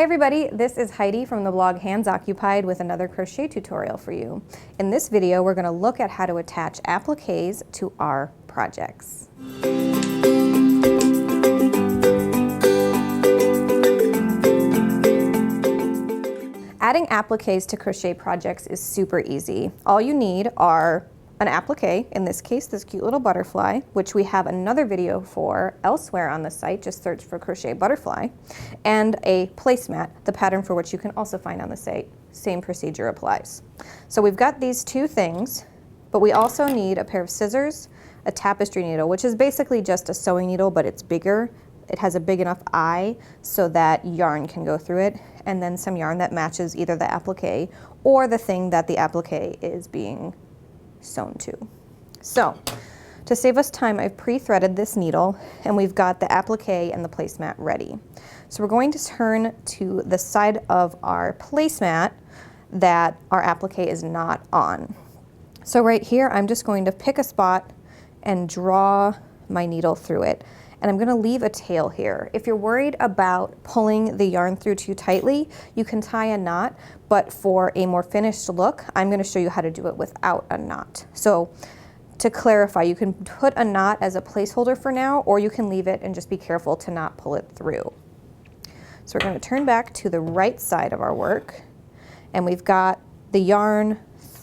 Hey everybody, this is Heidi from the blog Hands Occupied with another crochet tutorial for you. In this video, we're going to look at how to attach appliques to our projects. Adding appliques to crochet projects is super easy. All you need are an applique, in this case this cute little butterfly, which we have another video for elsewhere on the site, just search for crochet butterfly, and a placemat, the pattern for which you can also find on the site. Same procedure applies. So we've got these two things, but we also need a pair of scissors, a tapestry needle, which is basically just a sewing needle, but it's bigger. It has a big enough eye so that yarn can go through it, and then some yarn that matches either the applique or the thing that the applique is being sewn to. So to save us time, I've pre-threaded this needle and we've got the applique and the placemat ready. So we're going to turn to the side of our placemat that our applique is not on. So right here, I'm just going to pick a spot and draw my needle through it. And I'm going to leave a tail here. If you're worried about pulling the yarn through too tightly, you can tie a knot, but for a more finished look, I'm going to show you how to do it without a knot. So to clarify, you can put a knot as a placeholder for now, or you can leave it and just be careful to not pull it through. So we're going to turn back to the right side of our work, and we've got the yarn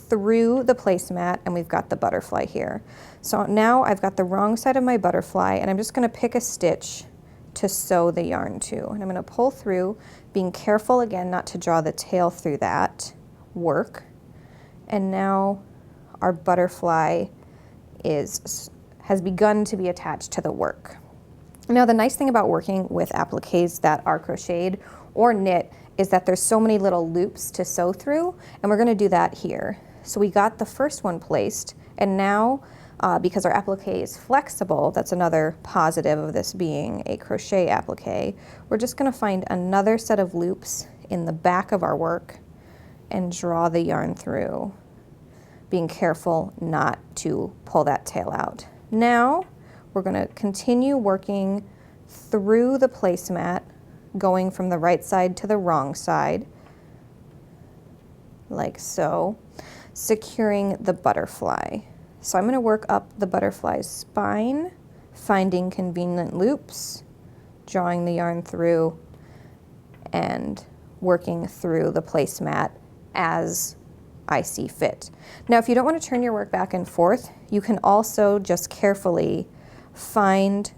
through the placemat and we've got the butterfly here. So now I've got the wrong side of my butterfly and I'm just going to pick a stitch to sew the yarn to. And I'm going to pull through, being careful again not to draw the tail through that work. And now our butterfly has begun to be attached to the work. Now the nice thing about working with appliques that are crocheted or knit is that there's so many little loops to sew through, and we're going to do that here. So we got the first one placed, and now because our applique is flexible, that's another positive of this being a crochet applique, we're just going to find another set of loops in the back of our work and draw the yarn through, being careful not to pull that tail out. Now we're going to continue working through the placemat, going from the right side to the wrong side, like so, securing the butterfly. So I'm going to work up the butterfly's spine, finding convenient loops, drawing the yarn through, and working through the placemat as I see fit. Now if you don't want to turn your work back and forth, you can also just carefully find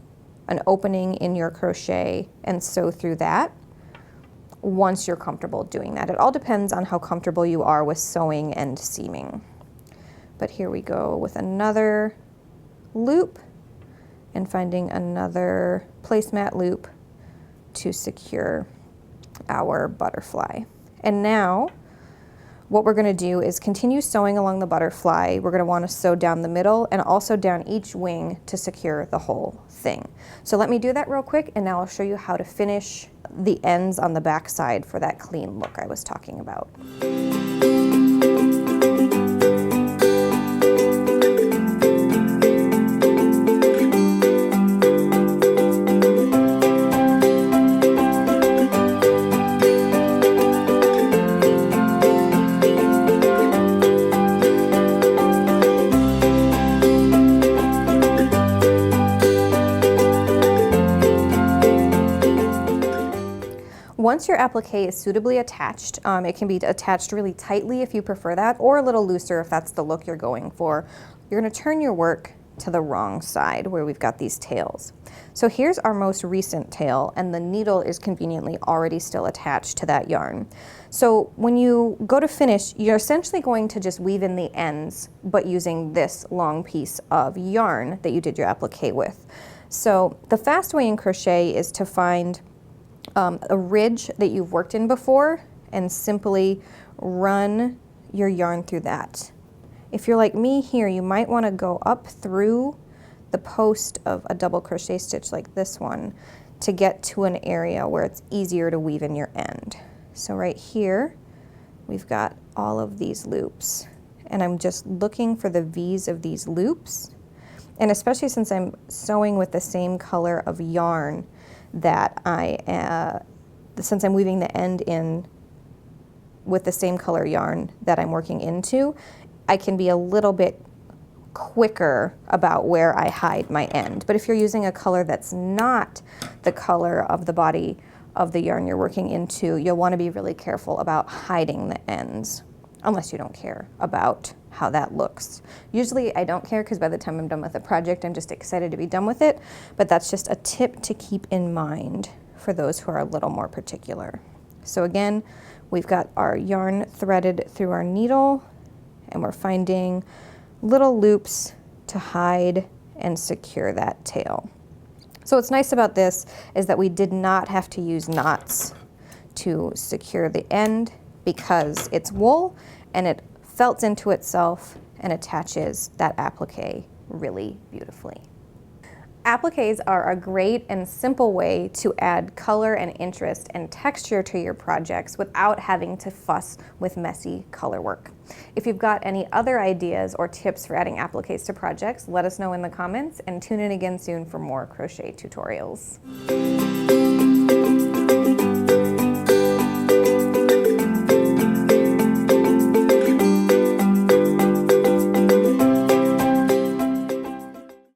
an opening in your crochet and sew through that once you're comfortable doing that. It all depends on how comfortable you are with sewing and seaming. But here we go with another loop and finding another placemat loop to secure our butterfly. And now what we're going to do is continue sewing along the butterfly. We're going to want to sew down the middle and also down each wing to secure the whole thing. So let me do that real quick, and now I'll show you how to finish the ends on the back side for that clean look I was talking about. Once your applique is suitably attached, it can be attached really tightly if you prefer that, or a little looser if that's the look you're going for. You're going to turn your work to the wrong side where we've got these tails. So here's our most recent tail, and the needle is conveniently already still attached to that yarn. So when you go to finish, you're essentially going to just weave in the ends, but using this long piece of yarn that you did your applique with. So the fast way in crochet is to find a ridge that you've worked in before and simply run your yarn through that. If you're like me here, you might want to go up through the post of a double crochet stitch like this one to get to an area where it's easier to weave in your end. So right here we've got all of these loops, and I'm just looking for the V's of these loops, and especially since I'm sewing with the same color of yarn that since I'm weaving the end in with the same color yarn that I'm working into, I can be a little bit quicker about where I hide my end. But if you're using a color that's not the color of the body of the yarn you're working into, you'll want to be really careful about hiding the ends, unless you don't care about how that looks. Usually I don't care, because by the time I'm done with the project, I'm just excited to be done with it, but that's just a tip to keep in mind for those who are a little more particular. So again, we've got our yarn threaded through our needle, and we're finding little loops to hide and secure that tail. So what's nice about this is that we did not have to use knots to secure the end, because it's wool and it felts into itself and attaches that applique really beautifully. Appliques are a great and simple way to add color and interest and texture to your projects without having to fuss with messy color work. If you've got any other ideas or tips for adding appliques to projects, let us know in the comments, and tune in again soon for more crochet tutorials.